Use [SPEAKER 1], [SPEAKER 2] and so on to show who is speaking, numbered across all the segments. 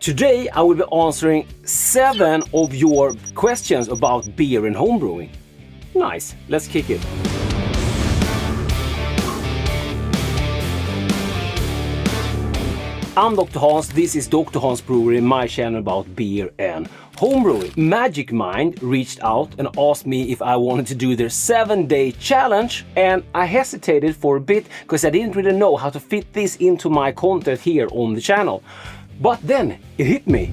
[SPEAKER 1] Today I will be answering 7 of your questions about beer and homebrewing. Nice, let's kick it. I'm Dr. Hans, this is Dr. Hans Brewery, my channel about beer and homebrewing. Magic Mind reached out and asked me if I wanted to do their 7-day challenge, and I hesitated for a bit because I didn't really know how to fit this into my content here on the channel. But then it hit me.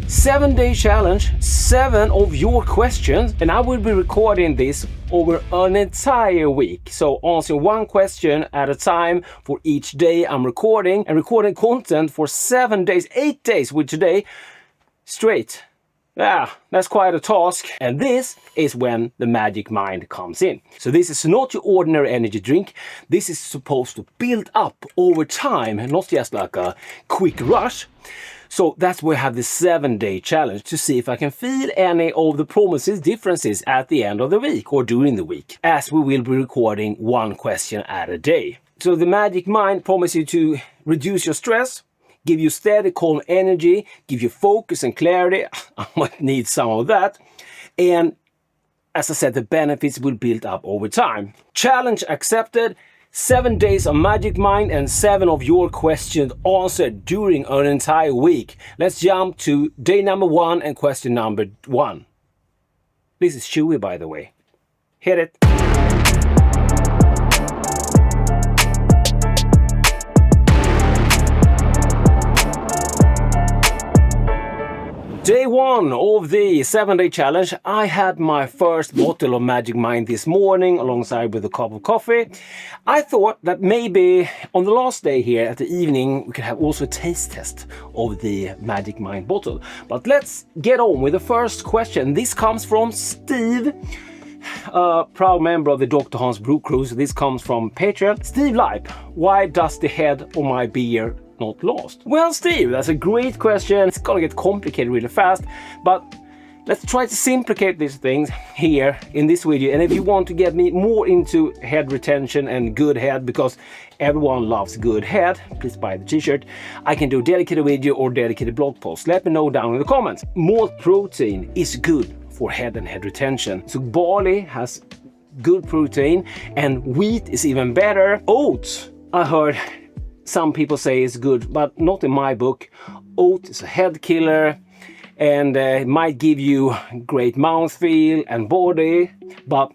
[SPEAKER 1] 7-day challenge, 7 of your questions, and I will be recording this over an entire week. So answering one question at a time for each day I'm recording, and recording content for 7 days, 8 days with today straight. Yeah, that's quite a task. And this is when the Magic Mind comes in. So this is not your ordinary energy drink. This is supposed to build up over time and not just like a quick rush. So that's why I have this 7-day challenge to see if I can feel any of the promises, differences at the end of the week or during the week, as we will be recording one question at a day. So the Magic Mind promises you to reduce your stress, give you steady, calm energy, give you focus and clarity. I might need some of that. And as I said, the benefits will build up over time. Challenge accepted. 7 days of Magic Mind and 7 of your questions answered during an entire week. Let's jump to day number 1 and question number 1. This is chewy, by the way. Hit it. Day 1 of the 7-day challenge. I had my first bottle of Magic Mind this morning alongside with a cup of coffee. I thought that maybe on the last day here at the evening we could have also a taste test of the Magic Mind bottle. But let's get on with the first question. This comes from Steve, a proud member of the Dr. Hans Brew Crew. So this comes from Patreon. Steve Leip, why does the head of my beer not last? Well, Steve, that's a great question. It's gonna get complicated really fast, but let's try to simplify these things here in this video. And if you want to get me more into head retention and good head, because everyone loves good head, please buy the t-shirt. I can do dedicated video or dedicated blog post. Let me know down in the comments. Malt protein is good for head and head retention. So barley has good protein and wheat is even better. Oats, I heard some people say it's good, but not in my book. Oat is a head killer and it might give you great mouthfeel and body, but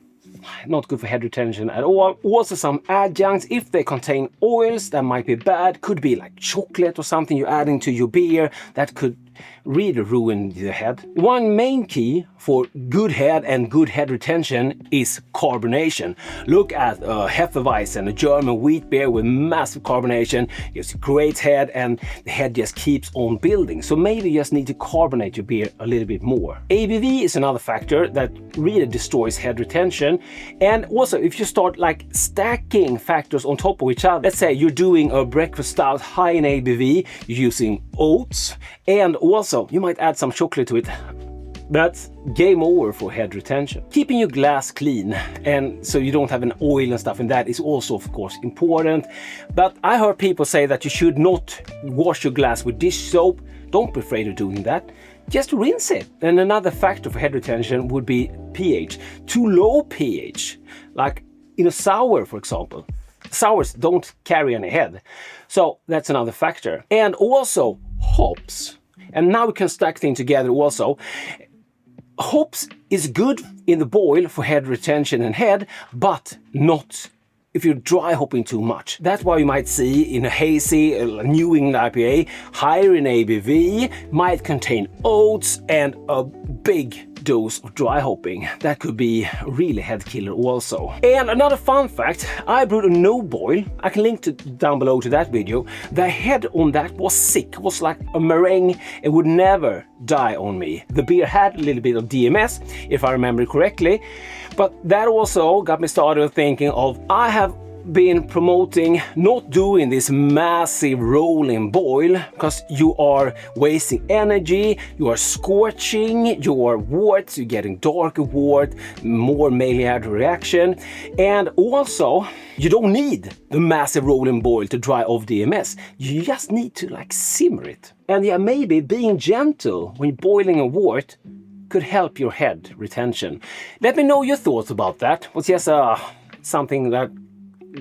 [SPEAKER 1] not good for head retention at all. Also some adjuncts, if they contain oils that might be bad, could be like chocolate or something you're adding to your beer that could really ruin the head. One main key for good head and good head retention is carbonation. Look at Hefeweizen, a German wheat beer with massive carbonation. It's a great head and the head just keeps on building. So maybe you just need to carbonate your beer a little bit more. ABV is another factor that really destroys head retention. And also if you start like stacking factors on top of each other, let's say you're doing a breakfast stout high in ABV, you're using oats, and also you might add some chocolate to it. That's game over for head retention. Keeping your glass clean and so you don't have an oil and stuff in that is also of course important. But I heard people say that you should not wash your glass with dish soap. Don't be afraid of doing that. Just rinse it. And another factor for head retention would be pH. Too low pH, like in a sour for example. Sours don't carry any head. So that's another factor. And also hops. And now we can stack things together also. Hops is good in the boil for head retention and head, but not if you're dry hopping too much. That's why you might see in a hazy New England IPA, higher in ABV, might contain oats and a big dose of dry hopping. That could be really head killer also. And another fun fact, I brewed a no boil. I can link to down below to that video. The head on that was sick, it was like a meringue. It would never die on me. The beer had a little bit of DMS, if I remember correctly. But that also got me started thinking of, I have been promoting not doing this massive rolling boil because you are wasting energy, you are scorching your worts, you're getting darker wort, more Maillard reaction, and also you don't need the massive rolling boil to dry off DMS. You just need to like simmer it. And yeah, maybe being gentle when boiling a wort could help your head retention. Let me know your thoughts about that. It was just something that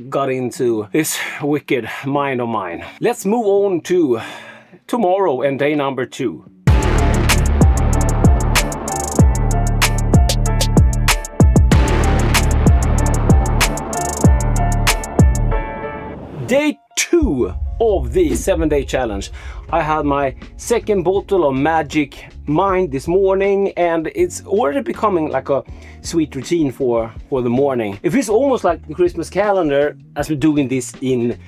[SPEAKER 1] got into this wicked mind of mine. Let's move on to tomorrow and day number 2. Day 2 of the 7-day challenge. I had my second bottle of Magic Mind this morning, and it's already becoming like a sweet routine for the morning. It feels almost like the Christmas calendar as we're doing this in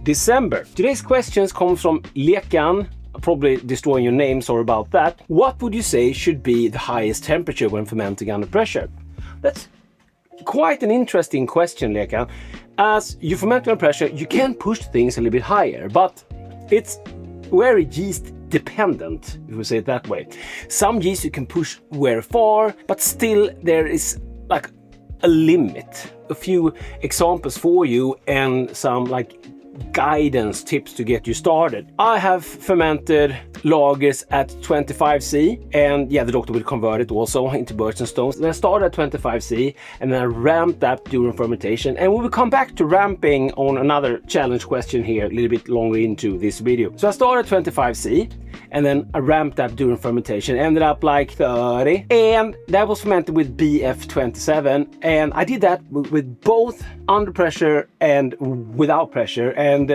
[SPEAKER 1] December. Today's questions come from Lekan. Probably destroying your name, sorry about that. What would you say should be the highest temperature when fermenting under pressure? That's quite an interesting question, Lekan. As you ferment under pressure, you can push things a little bit higher, but it's very yeast dependent, if we say it that way. Some yeast you can push very far, but still there is like a limit. A few examples for you and some like guidance tips to get you started. I have fermented lagers at 25C, and yeah, the doctor will convert it also into birch and stones. Then I started at 25C and then I ramped up during fermentation, and we will come back to ramping on another challenge question here a little bit longer into this video. So I started 25C and then I ramped up during fermentation, ended up like 30, and that was fermented with BF27, and I did that with both under pressure and without pressure, and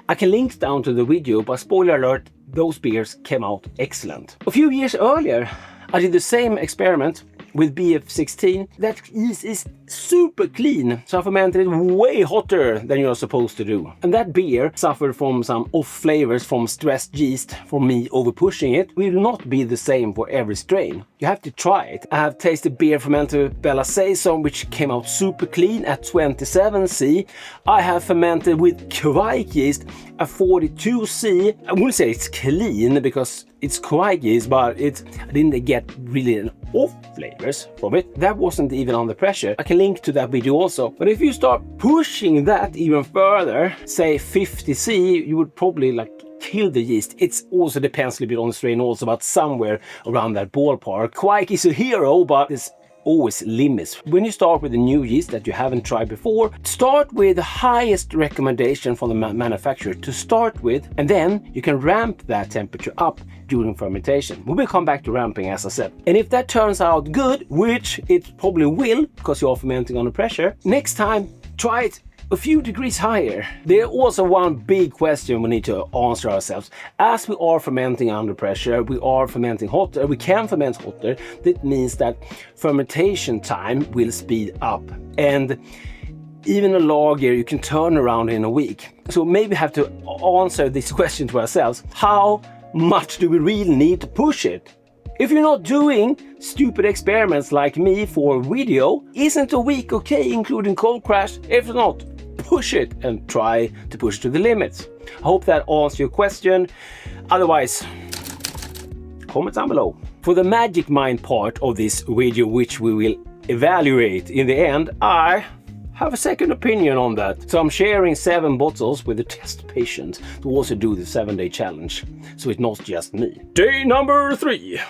[SPEAKER 1] I can link down to the video, but spoiler alert, those beers came out excellent. A few years earlier I did the same experiment with BF16. That yeast is super clean, so I fermented it way hotter than you're supposed to do. And that beer suffered from some off flavors from stressed yeast for me over pushing it. Will not be the same for every strain. You have to try it. I have tasted beer fermented with Bella Saison, which came out super clean at 27C. I have fermented with Kveik yeast at 42C. I wouldn't say it's clean because it's Kveik yeast, but I didn't get really an off flavors from it. That wasn't even under pressure. I can link to that video also. But if you start pushing that even further, say 50C, you would probably like kill the yeast. It also depends a little bit on the strain also, but somewhere around that ballpark. Kveik is a hero, but it's always limits. When you start with a new yeast that you haven't tried before, start with the highest recommendation from the manufacturer to start with, and then you can ramp that temperature up during fermentation. We will come back to ramping, as I said. And if that turns out good, which it probably will because you're fermenting under pressure, next time try it a few degrees higher. There's also one big question we need to answer ourselves. As we are fermenting under pressure, we are fermenting hotter, we can ferment hotter. That means that fermentation time will speed up. And even a lager you can turn around in a week. So maybe we have to answer this question to ourselves. How much do we really need to push it? If you're not doing stupid experiments like me for video, isn't a week okay, including cold crash? If not, push it and try to push to the limits. I hope that answers your question. Otherwise, comment down below. For the Magic Mind part of this video, which we will evaluate in the end, I have a second opinion on that. So I'm sharing 7 bottles with a test patient to also do the 7-day challenge. So it's not just me. Day number 3.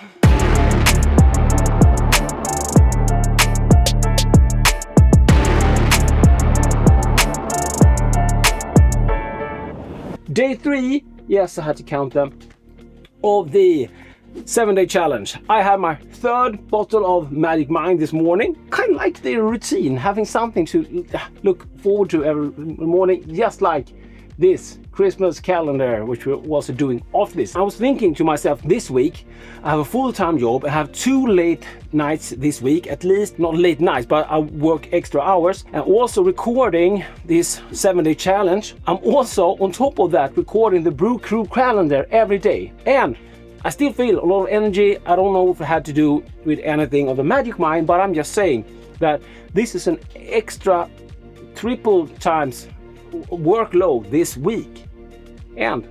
[SPEAKER 1] Day 3, yes, I had to count them, of the 7-day challenge. I had my 3rd bottle of Magic Mind this morning. Kind of like the routine, having something to look forward to every morning, just like this Christmas calendar, which we're also doing after this. I was thinking to myself this week, I have a full-time job, I have 2 late nights this week, at least, not late nights, but I work extra hours, and also recording this 7-day challenge. I'm also, on top of that, recording the Brew Crew calendar every day. And I still feel a lot of energy. I don't know if it had to do with anything of the Magic Mind, but I'm just saying that this is an extra triple times workload this week, and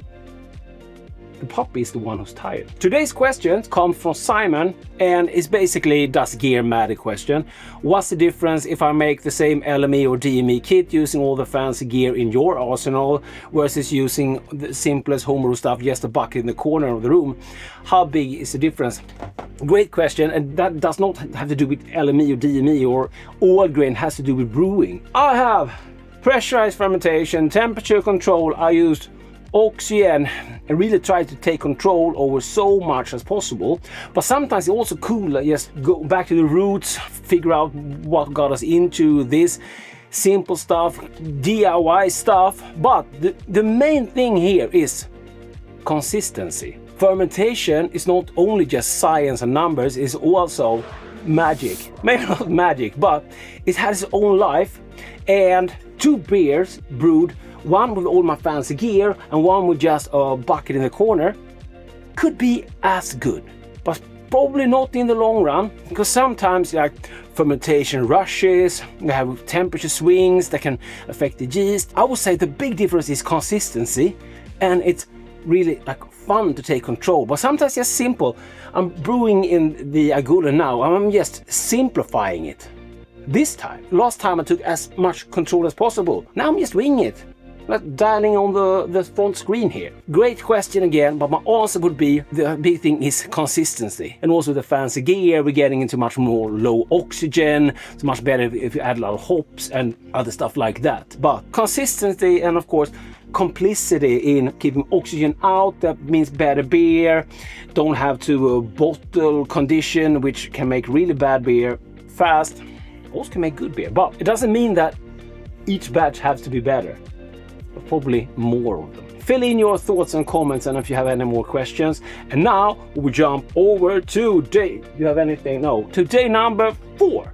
[SPEAKER 1] the puppy is the one who's tired. Today's question comes from Simon, and it's basically, does gear matter question. What's the difference if I make the same LME or DME kit using all the fancy gear in your arsenal versus using the simplest homebrew stuff, just a bucket in the corner of the room? How big is the difference? Great question, and that does not have to do with LME or DME or all grain, has to do with brewing. I have pressurized fermentation, temperature control. I used oxygen and really try to take control over so much as possible, but sometimes it's also cool to just go back to the roots, figure out what got us into this simple stuff, DIY stuff. But the main thing here is consistency. Fermentation is not only just science and numbers, it's also magic. Maybe not magic, but it has its own life. And 2 beers brewed, one with all my fancy gear and one with just a bucket in the corner, could be as good, but probably not in the long run, because sometimes like fermentation rushes, you have temperature swings that can affect the yeast. I would say the big difference is consistency, and it's really like fun to take control, but sometimes just simple. I'm brewing in the Agula now, I'm just simplifying it. This time, last time I took as much control as possible. Now I'm just winging it. Like dialing on the front screen here. Great question again, but my answer would be the big thing is consistency. And also the fancy gear, we're getting into much more low oxygen. It's much better if you add a lot of hops and other stuff like that. But consistency and of course complicity in keeping oxygen out, that means better beer. Don't have to bottle condition, which can make really bad beer fast. Also can make good beer, but it doesn't mean that each batch has to be better. Probably more of them. Fill in your thoughts and comments, and if you have any more questions. And now we jump over to day. Do you have anything? No. To day number 4.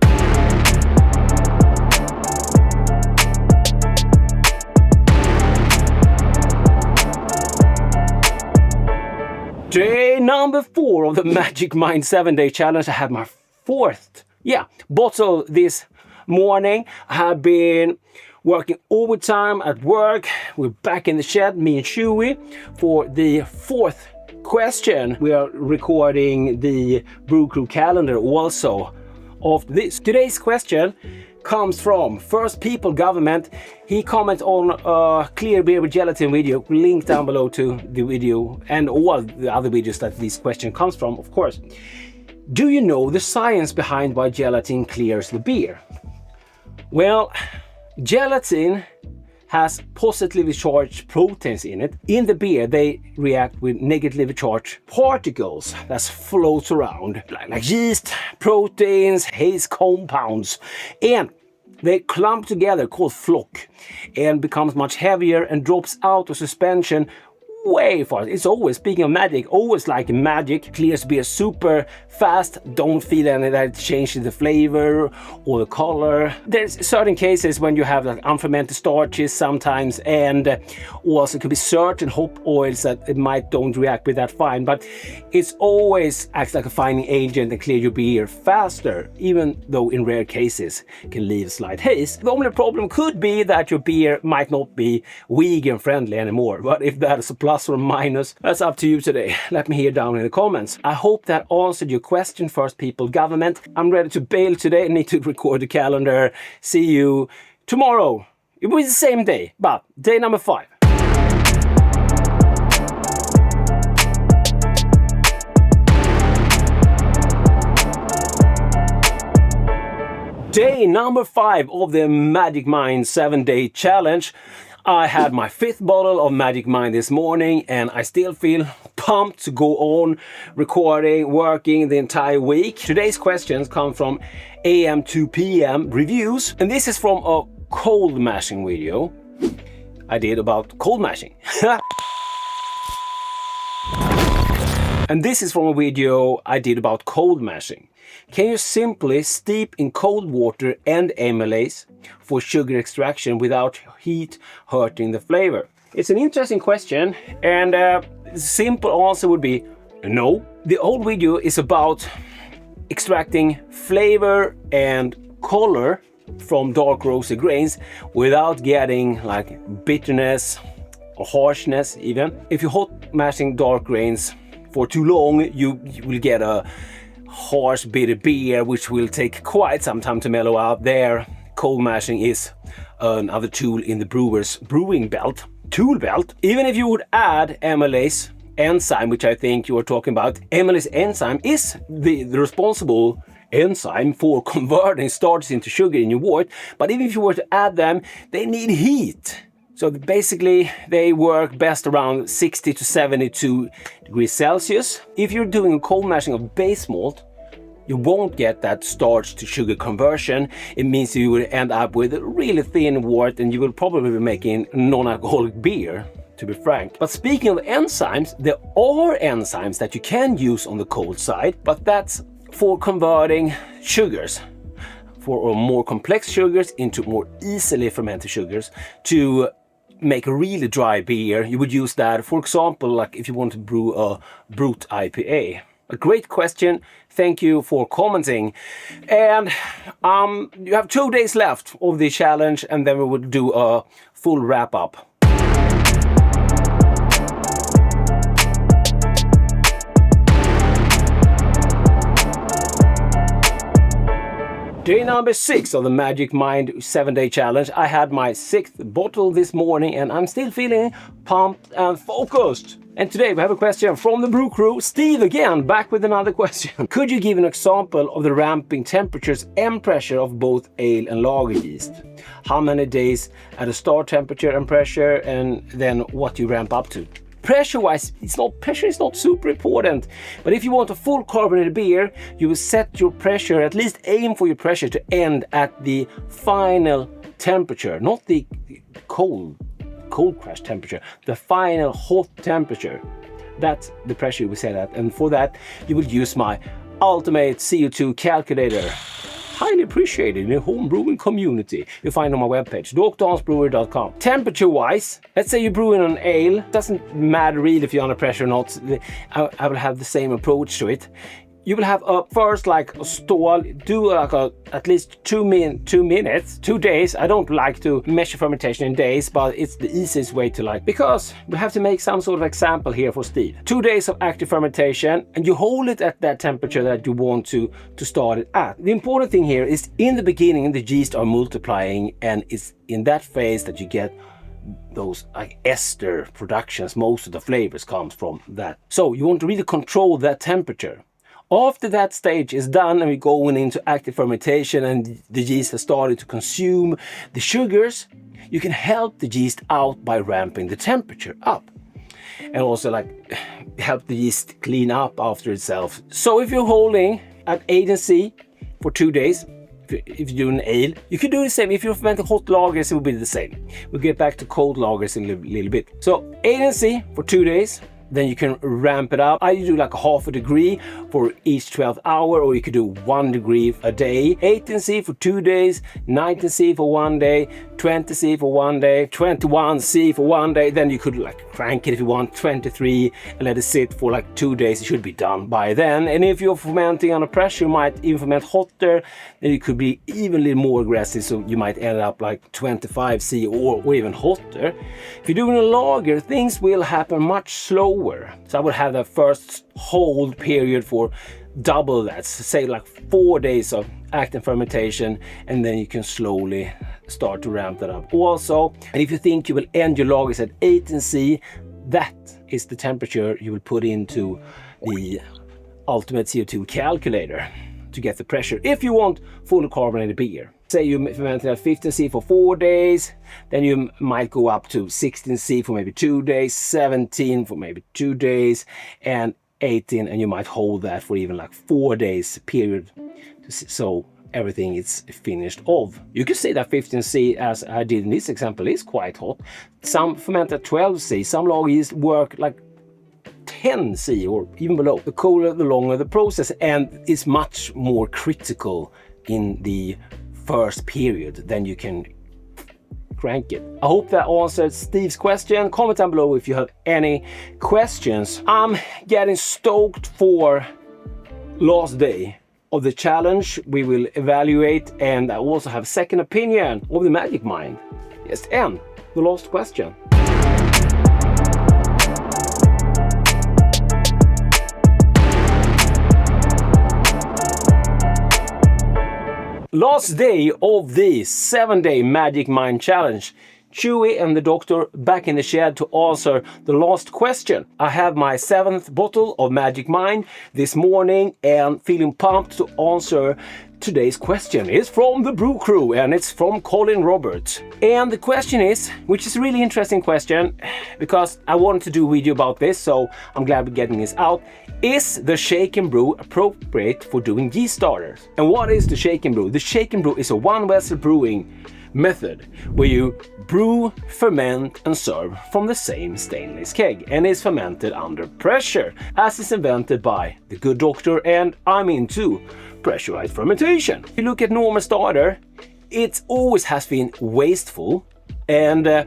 [SPEAKER 1] Day number 4 of the Magic Mind 7-day challenge. I have my 4th bottle this morning. I have been working overtime at work. We're back in the shed, me and Chewy, for the 4th question. We are recording the Brew Crew calendar also of this. Today's question comes from First People Government. He commented on a clear beer with gelatin video. Link down below to the video and all the other videos that this question comes from, of course. Do you know the science behind why gelatin clears the beer? Well, gelatin has positively charged proteins in it. In the beer, they react with negatively charged particles that float around, like yeast, proteins, haze compounds, and they clump together, called flock, and becomes much heavier and drops out of suspension way fast. It's always, speaking of magic, always like magic. Clears beer super fast. Don't feel any that it changes the flavor or the color. There's certain cases when you have like unfermented starches sometimes, and also it could be certain hop oils that it might don't react with that fine, but it's always acts like a fining agent and clear your beer faster, even though in rare cases it can leave slight haze. The only problem could be that your beer might not be vegan friendly anymore, but if that is a plus or minus, that's up to you today. Let me hear down in the comments. I hope that answered your question, First People Government. I'm ready to bail today. I need to record the calendar. See you tomorrow. It will be the same day, but day number 5. Day number 5 of the Magic Mind 7-day challenge. I had my 5th bottle of Magic Mind this morning, and I still feel pumped to go on recording, working the entire week. Today's questions come from AM to PM reviews, and this is from a cold mashing video I did about cold mashing. And this is from a video I did about cold mashing. Can you simply steep in cold water and amylase for sugar extraction without heat hurting the flavor? It's an interesting question, and the simple answer would be no. The whole video is about extracting flavor and color from dark roasted grains without getting like bitterness or harshness even. If you hot mashing dark grains for too long, you will get a harsh bitter beer which will take quite some time to mellow out. There, cold mashing is another tool in the brewer's brewing belt, tool belt. Even if you would add amylase enzyme, which I think you are talking about, amylase enzyme is the responsible enzyme for converting starches into sugar in your wort. But even if you were to add them, they need heat. So basically they work best around 60 to 72 degrees Celsius. If you're doing a cold mashing of base malt, you won't get that starch to sugar conversion. It means you will end up with a really thin wort and you will probably be making non-alcoholic beer, to be frank. But speaking of enzymes, there are enzymes that you can use on the cold side, but that's for converting sugars, for more complex sugars into more easily fermented sugars. To make a really dry beer, you would use that, for example, like if you want to brew a brut IPA. A great question. Thank you for commenting. And you have 2 days left of the challenge, and then we will do a full wrap up. Day number 6 of the Magic Mind 7-day challenge. I had my 6th bottle this morning and I'm still feeling pumped and focused. And today we have a question from the brew crew. Steve again, back with another question. Could you give an example of the ramping temperatures and pressure of both ale and lager yeast? How many days at a start temperature and pressure, and then what you ramp up to? Pressure-wise, pressure is not super important, but if you want a full carbonated beer, you will set your pressure, at least aim for your pressure to end at the final temperature, not the cold crash temperature, the final hot temperature. That's the pressure you will set at, and for that you will use my ultimate CO2 calculator. Highly appreciated in the homebrewing community. You'll find on my webpage, drhansbrewery.com. Temperature-wise, let's say you're brewing an ale. Doesn't matter really if you're under pressure or not. I will have the same approach to it. You will have first like a stall, do like at least 2 minutes, 2 days. I don't like to measure fermentation in days, but it's the easiest way to because we have to make some sort of example here for Steve. 2 days of active fermentation, and you hold it at that temperature that you want to start it at. The important thing here is in the beginning, the yeast are multiplying, and it's in that phase that you get those like ester productions. Most of the flavors comes from that. So you want to really control that temperature. After that stage is done and we're going into active fermentation and the yeast has started to consume the sugars, you can help the yeast out by ramping the temperature up. And also help the yeast clean up after itself. So if you're holding at 8°C for 2 days, if you're doing ale, you can do the same. If you're fermenting hot lagers, it will be the same. We'll get back to cold lagers in a little bit. So 8°C for 2 days. Then you can ramp it up. I do like a half a degree for each 12th hour, or you could do 1 degree a day. 18°C for 2 days, 19°C for 1 day, 20°C for 1 day, 21°C for 1 day. Then you could crank it if you want, 23, and let it sit for 2 days. It should be done by then. And if you're fermenting under pressure, you might even ferment hotter. Then you could be even a little more aggressive, so you might end up 25°C or even hotter. If you're doing a lager, things will happen much slower. So I would have the first hold period for double that, so say 4 days of active fermentation, and then you can slowly start to ramp that up also. And if you think you will end your lagers at 18°C, that is the temperature you will put into the ultimate CO2 calculator to get the pressure if you want fully carbonated beer. Say you fermented at 15°C for 4 days, then you might go up to 16°C for maybe 2 days, 17 for maybe 2 days, and 18, and you might hold that for even 4 days period, so everything is finished off. You could say that 15°C, as I did in this example, is quite hot. Some ferment at 12°C, some lager yeast work 10°C or even below. The colder, the longer the process, and it's much more critical in the first period, then you can crank it. I hope that answered Steve's question. Comment down below if you have any questions. I'm getting stoked for last day of the challenge we will evaluate, and I also have second opinion of the Magic Mind. Yes, and the last question. Last day of the 7-day Magic Mind Challenge. Chewy and the doctor back in the shed to answer the last question. I have my 7th bottle of Magic Mind this morning and feeling pumped to answer today's question. It's from the Brew Crew and it's from Colin Roberts. And the question is, which is a really interesting question because I wanted to do a video about this, so I'm glad we're getting this out. Is the Shake N Brew appropriate for doing yeast starters? And what is the Shake N Brew? The Shake N Brew is a one-vessel brewing method where you brew, ferment and serve from the same stainless keg and is fermented under pressure, as is invented by the good doctor, and I'm into pressurized fermentation. If you look at normal starter, it always has been wasteful, and I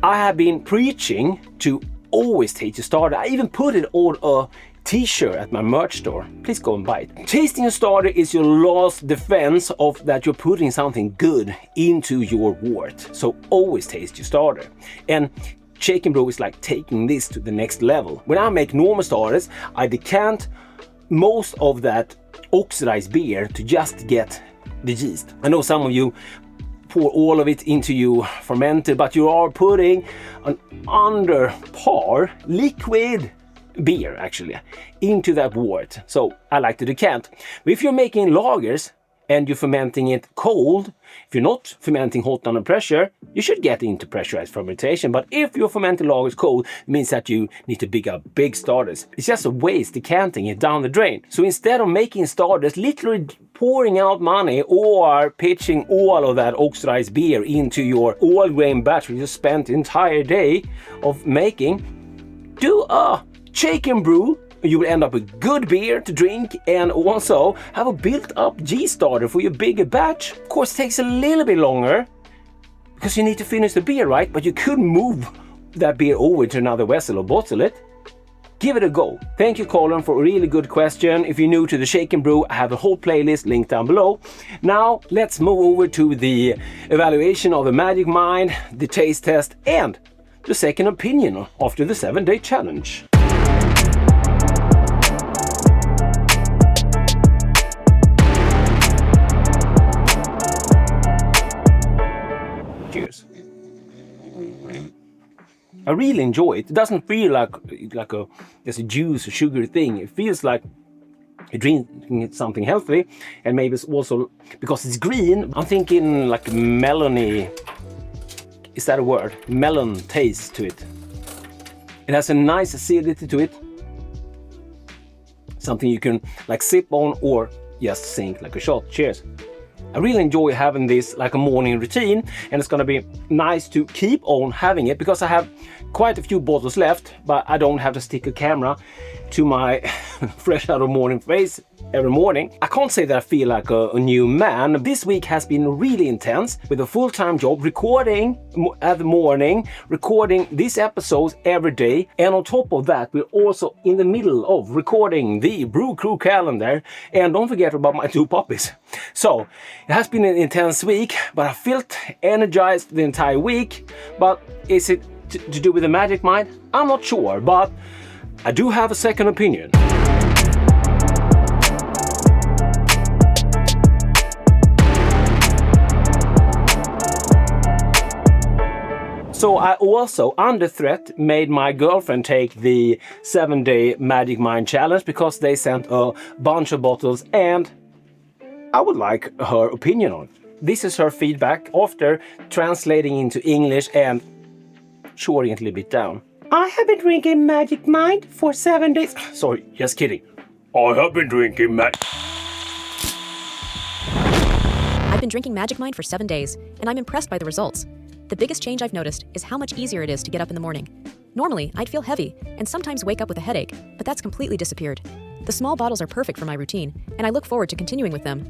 [SPEAKER 1] have been preaching to always taste your starter. I even put it on a t-shirt at my merch store. Please go and buy it. Tasting a starter is your last defense of that you're putting something good into your wort. So always taste your starter. And Shake N Brew is like taking this to the next level. When I make normal starters, I decant most of that oxidized beer to just get the yeast. I know some of you pour all of it into your fermenter, but you are putting an under par liquid beer actually into that wort. So I like to decant. But if you're making lagers and you're fermenting it cold, if you're not fermenting hot under pressure, you should get into pressurized fermentation. But if you're fermenting lagers cold, it means that you need to pick up big starters. It's just a waste decanting it down the drain. So instead of making starters, literally pouring out money or pitching all of that oxidized beer into your all grain batch you spent the entire day of making, do a Shake N Brew. You will end up with good beer to drink and also have a built-up yeast starter for your bigger batch. Of course, it takes a little bit longer because you need to finish the beer, right? But you could move that beer over to another vessel or bottle it. Give it a go. Thank you, Colin, for a really good question. If you're new to the Shake N Brew, I have a whole playlist linked down below. Now, let's move over to the evaluation of the Magic Mind, the taste test, and the second opinion after the 7-day challenge. Cheers. I really enjoy it. It doesn't feel like there's a juice or sugary thing. It feels like you're drinking something healthy, and maybe it's also because it's green. I'm thinking like melony. Is that a word? Melon taste to it. It has a nice acidity to it. Something you can like sip on or just sink like a shot. Cheers. I really enjoy having this like a morning routine, and it's gonna be nice to keep on having it because I have quite a few bottles left, but I don't have to stick a camera to my fresh out of morning face every morning. I can't say that I feel like a new man. This week has been really intense with a full-time job, recording at the morning, recording these episodes every day, and on top of that we're also in the middle of recording the Brew Crew calendar, and don't forget about my 2 puppies. So it has been an intense week, but I felt energized the entire week. But is it to do with the Magic Mind? I'm not sure, but I do have a second opinion. So I also, under threat, made my girlfriend take the 7-day Magic Mind challenge because they sent a bunch of bottles and I would like her opinion on it. This is her feedback after translating into English and shorting it a little bit down. I have been drinking Magic Mind for 7 days. Sorry, just kidding. I have been drinking
[SPEAKER 2] I've been drinking Magic Mind for 7 days, and I'm impressed by the results. The biggest change I've noticed is how much easier it is to get up in the morning. Normally, I'd feel heavy and sometimes wake up with a headache, but that's completely disappeared. The small bottles are perfect for my routine, and I look forward to continuing with them.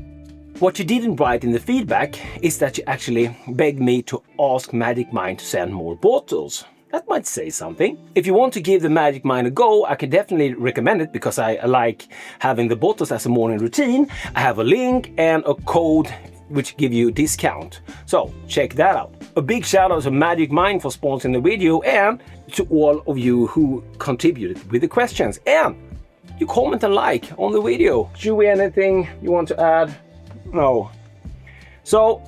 [SPEAKER 1] What you didn't write in the feedback is that you actually begged me to ask Magic Mind to send more bottles. That might say something. If you want to give the Magic Mind a go, I can definitely recommend it because I like having the bottles as a morning routine. I have a link and a code which give you a discount. So check that out. A big shout out to Magic Mind for sponsoring the video and to all of you who contributed with the questions. And you comment and like on the video. Chewy, anything you want to add? No. So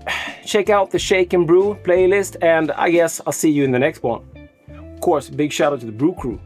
[SPEAKER 1] check out the Shake and Brew playlist, and I guess I'll see you in the next one. Of course, big shout out to the Brew crew.